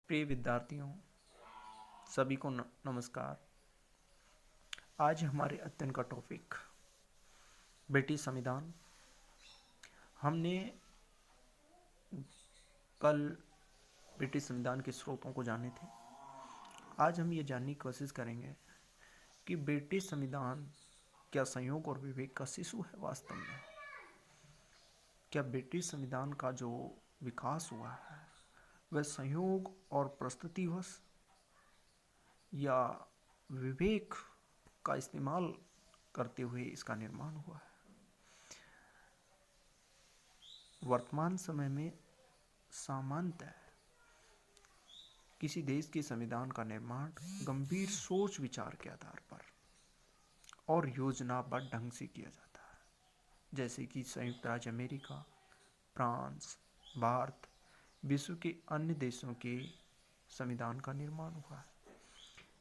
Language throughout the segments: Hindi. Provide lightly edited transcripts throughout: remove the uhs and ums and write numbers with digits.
प्रिय विद्यार्थियों, सभी को नमस्कार। आज हमारे अध्ययन का टॉपिक ब्रिटिश संविधान। हमने कल ब्रिटिश संविधान के स्रोतों को जाने थे। आज हम ये जानने की कोशिश करेंगे कि ब्रिटिश संविधान क्या संयोग और विवेक का शिशु है वास्तव में। क्या ब्रिटिश संविधान का जो विकास हुआ है वह संयोग और प्रस्तुतिवश या विवेक का इस्तेमाल करते हुए इसका निर्माण हुआ है। वर्तमान समय में सामान्यतः किसी देश के संविधान का निर्माण गंभीर सोच विचार के आधार पर और योजनाबद्ध ढंग से किया जाता है, जैसे कि संयुक्त राज्य अमेरिका, फ्रांस, भारत, विश्व के अन्य देशों के संविधान का निर्माण हुआ है।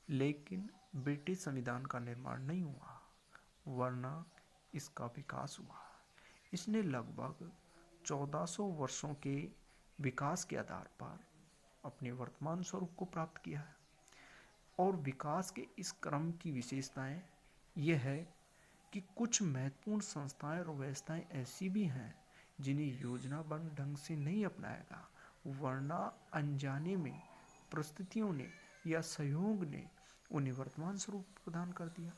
लेकिन ब्रिटिश संविधान का निर्माण नहीं हुआ, वरना इसका विकास हुआ। इसने लगभग 1400 वर्षों के विकास के आधार पर अपने वर्तमान स्वरूप को प्राप्त किया है। और विकास के इस क्रम की विशेषताएं यह है कि कुछ महत्वपूर्ण संस्थाएं और व्यवस्थाएं ऐसी भी हैं जिन्हें योजनाबद्ध ढंग से नहीं अपनाया गया, वरना अनजाने में परिस्थितियों ने या सहयोग ने उन्हें वर्तमान स्वरूप प्रदान कर दिया।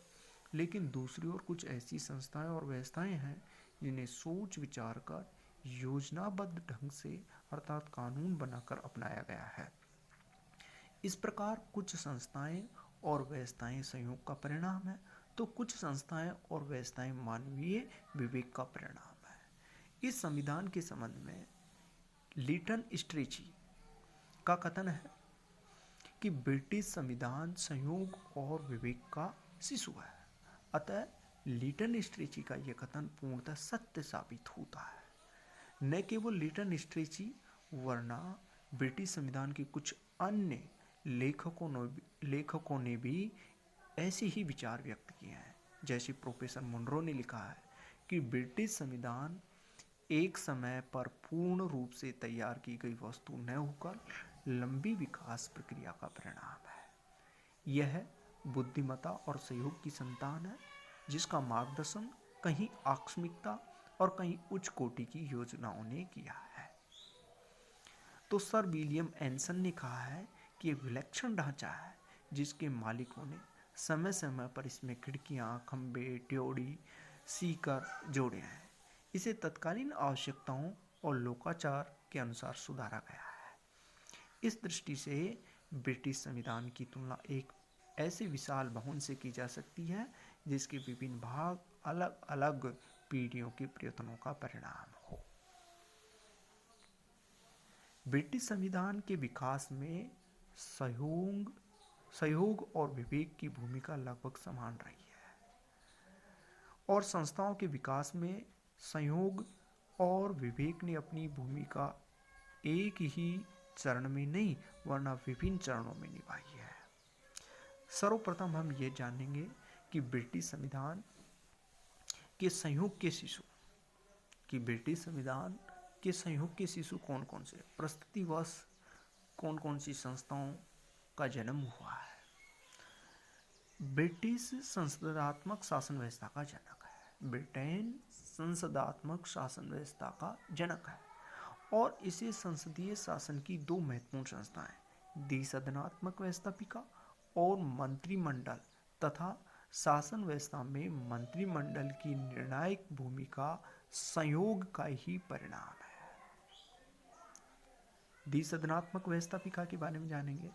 लेकिन दूसरी ओर कुछ ऐसी संस्थाएं और व्यवस्थाएं हैं जिन्हें सोच विचार कर योजनाबद्ध ढंग से अर्थात कानून बनाकर अपनाया गया है। इस प्रकार कुछ संस्थाएं और व्यवस्थाएं संयोग का परिणाम है, तो कुछ संस्थाएं और व्यवस्थाएं मानवीय विवेक का परिणाम है। इस संविधान के संबंध में लीटन स्ट्रेची का कथन है कि ब्रिटिश संविधान संयोग और विवेक का शिशु है। अतः लीटन स्ट्रेची का यह कथन पूर्णतः सत्य साबित होता है। न केवल लीटन स्ट्रेची, वरना ब्रिटिश संविधान के कुछ अन्य लेखकों ने भी ऐसे ही विचार व्यक्त किए हैं। जैसे प्रोफेसर मुनरो ने लिखा है कि ब्रिटिश संविधान एक समय पर पूर्ण रूप से तैयार की गई वस्तु न होकर लंबी विकास प्रक्रिया का परिणाम है। यह बुद्धिमत्ता और सहयोग की संतान है, जिसका मार्गदर्शन कहीं आकस्मिकता और कहीं उच्च कोटि की योजनाओं ने किया है। तो सर विलियम एंसन ने कहा है कि एक विलक्षण ढांचा है जिसके मालिकों ने समय समय पर इसमें खिड़कियां, खंबे, ड्योढ़ी, सीकर जोड़े हैं। इसे तत्कालीन आवश्यकताओं और लोकाचार के अनुसार सुधारा गया है। इस दृष्टि से ब्रिटिश संविधान की तुलना एक ऐसे विशाल भवन से की जा सकती है जिसके विभिन्न भाग अलग अलग पीढ़ियों के प्रयत्नों का परिणाम हो। ब्रिटिश संविधान के विकास में सहयोग और विवेक की भूमिका लगभग समान रही है, और संस्थाओं के विकास में सहयोग और विवेक ने अपनी भूमिका एक ही चरण में नहीं वरना विभिन्न चरणों में निभाई है। सर्वप्रथम हम ये जानेंगे कि ब्रिटिश संविधान के संयोग के शिशु कौन कौन से, प्रस्तुतिवश कौन कौन सी संस्थाओं का जन्म हुआ है। ब्रिटिश संसदात्मक शासन व्यवस्था का जनक है। ब्रिटेन संसदात्मक शासन व्यवस्था का जनक है और इसे संसदीय शासन की दो महत्वपूर्ण संस्थाएं द्विसदनात्मक व्यवस्थापिका और मंत्रिमंडल तथा शासन व्यवस्था में मंत्रिमंडल की निर्णायक भूमिका संयोग का ही परिणाम है। द्विसदनात्मक व्यवस्थापिका के बारे में जानेंगे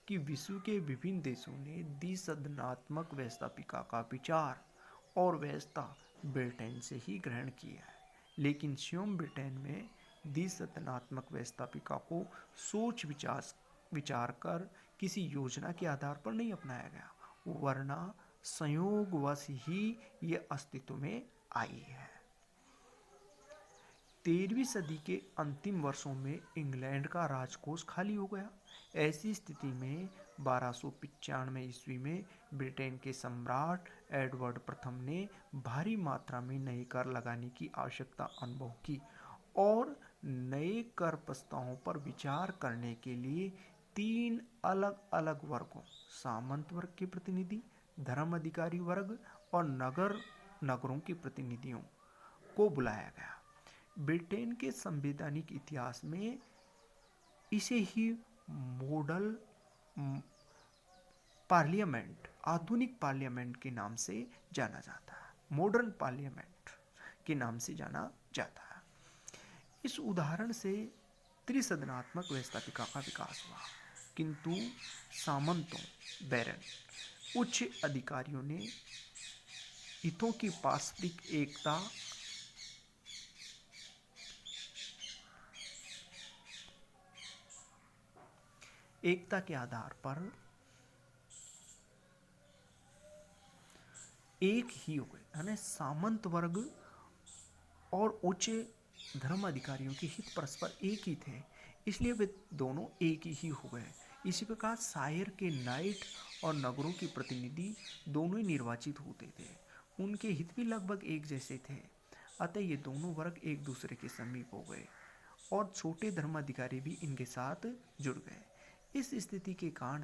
कि विश्व के विभिन्न देशों ने द्विसदनात्मक व्यवस्थापिका का विचार और व्यवस्था ब्रिटेन से ही ग्रहण की है, लेकिन स्वयं ब्रिटेन में द्विसदनात्मक व्यवस्थापिका को सोच विचार कर किसी योजना के आधार पर नहीं अपनाया गया, वरना संयोगवश ही ये अस्तित्व में आई है। 13वीं सदी के अंतिम वर्षों में इंग्लैंड का राजकोष खाली हो गया। ऐसी स्थिति में 1295 ईस्वी में ब्रिटेन के सम्राट एडवर्ड प्रथम ने भारी मात्रा में नए कर लगाने की आवश्यकता अनुभव की और नए कर प्रस्तावों पर विचार करने के लिए 3 अलग अलग वर्गों, सामंत वर्ग के प्रतिनिधि, धर्म अधिकारी वर्ग और नगरों के प्रतिनिधियों को बुलाया गया। ब्रिटेन के संवैधानिक इतिहास में इसे ही मॉडल पार्लियामेंट, आधुनिक पार्लियामेंट के नाम से जाना जाता है, मॉडर्न पार्लियामेंट के नाम से जाना जाता है। इस उदाहरण से त्रिसदनात्मक व्यवस्थापिका का विकास हुआ, किंतु सामंतों, बैरन, उच्च अधिकारियों ने हितों की पारस्परिक एकता के आधार पर एक ही हो गए, यानी सामंत वर्ग और उच्च धर्म अधिकारियों के हित परस्पर एक ही थे, इसलिए वे दोनों एक ही हो गए। इसी प्रकार शायर के नाइट और नगरों के प्रतिनिधि दोनों ही निर्वाचित होते थे, उनके हित भी लगभग एक जैसे थे, अतः ये दोनों वर्ग एक दूसरे के समीप हो गए और छोटे धर्माधिकारी भी इनके साथ जुड़ गए। इस स्थिति के कारण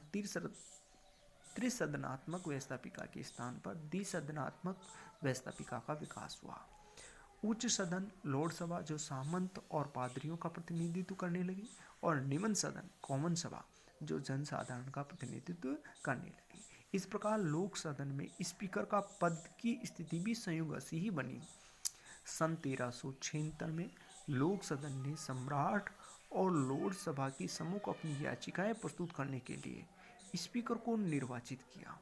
त्रिसदनात्मक व्यवस्थापिका के स्थान पर द्विसदनात्मक व्यवस्थापिका का विकास हुआ। उच्च सदन, लॉर्ड सभा, जो सामंत और पादरियों का प्रतिनिधित्व करने लगी, और निम्न सदन, कॉमन सभा, जो जनसाधारण का प्रतिनिधित्व करने लगी। इस प्रकार लोक सदन में स्पीकर का पद की स्थिति भी संयोग से ही बनी। सन 1376 में लोक सदन ने सम्राट और लॉर्ड सभा के सम्मुख अपनी याचिकाएं प्रस्तुत करने के लिए स्पीकर को निर्वाचित किया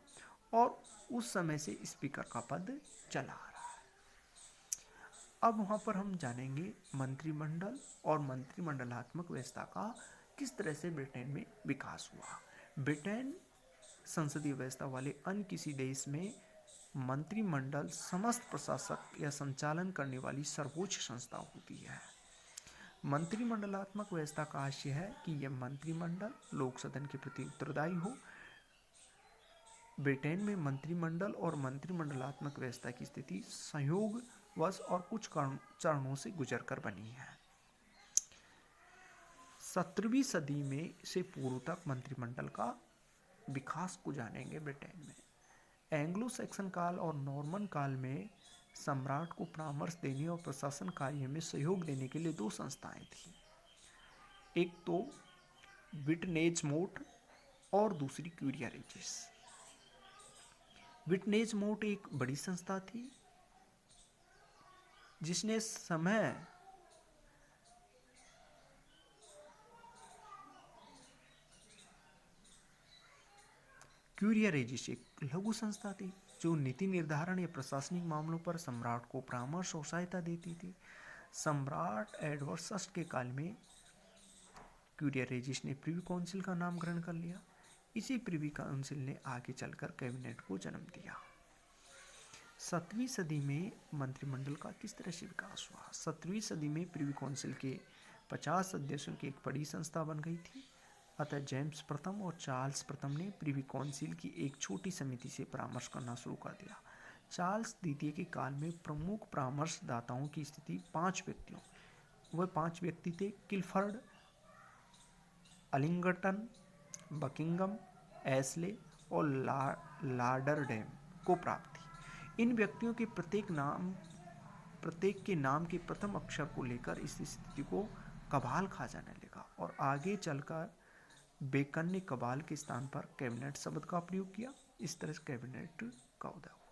और उस समय से स्पीकर का पद चला आ रहा है। अब वहां पर हम जानेंगे मंत्रिमंडल और मंत्रिमंडलात्मक व्यवस्था का किस तरह से ब्रिटेन में विकास हुआ। ब्रिटेन संसदीय व्यवस्था वाले अन्य किसी देश में मंत्रिमंडल समस्त प्रशासक या संचालन करने वाली सर्वोच्च संस्था होती है। मंत्रिमंडलात्मक व्यवस्था का आशय है कि यह मंत्रिमंडल लोक सदन के प्रति उत्तरदायी हो। ब्रिटेन में मंत्रिमंडल और मंत्रिमंडलात्मक व्यवस्था की स्थिति संयोगवश और कुछ चरणों से गुजरकर बनी है। 17वीं सदी में से पूर्व तक मंत्रिमंडल का विकास को जानेंगे। ब्रिटेन में एंग्लो सैक्सन काल और नॉर्मन काल में सम्राट को परामर्श देने और प्रशासन कार्य में सहयोग देने के लिए 2 संस्थाएं थी, एक तो विटनेज-मोट और दूसरी क्यूरिया रेजिस। विटनेज-मोट एक बड़ी संस्था थी जिसने समय क्यूरिया रेजिस एक लघु संस्था थी जो नीति निर्धारण या प्रशासनिक मामलों पर सम्राट को परामर्श और सहायता देती थी। सम्राट एडवर्ड षष्ठ के काल में क्यूरिया रेजिस ने प्रिवी काउंसिल का नाम ग्रहण कर लिया। इसी प्रिवी काउंसिल ने आगे चलकर कैबिनेट को जन्म दिया। 7वीं सदी में मंत्रिमंडल का किस तरह से विकास हुआ। 7वीं सदी में प्रिवी काउंसिल के 50 सदस्यों की एक बड़ी संस्था बन गई थी, अतः जेम्स प्रथम और चार्ल्स प्रथम ने प्रिवी काउंसिल की एक छोटी समिति से परामर्श करना शुरू कर दिया। चार्ल्स द्वितीय के काल में प्रमुख परामर्शदाताओं की स्थिति 5 व्यक्तियों, वह 5 व्यक्ति थे किलफर्ड, अलिंगटन, बकिंगम, एस्ले और लाडरडेम को प्राप्त थी। इन व्यक्तियों के प्रत्येक के नाम के प्रथम अक्षर को लेकर इस स्थिति को कबाल खा जाने लगा और आगे चलकर बेकन ने कबाल के स्थान पर कैबिनेट शब्द का प्रयोग किया। इस तरह से कैबिनेट का उदय हुआ।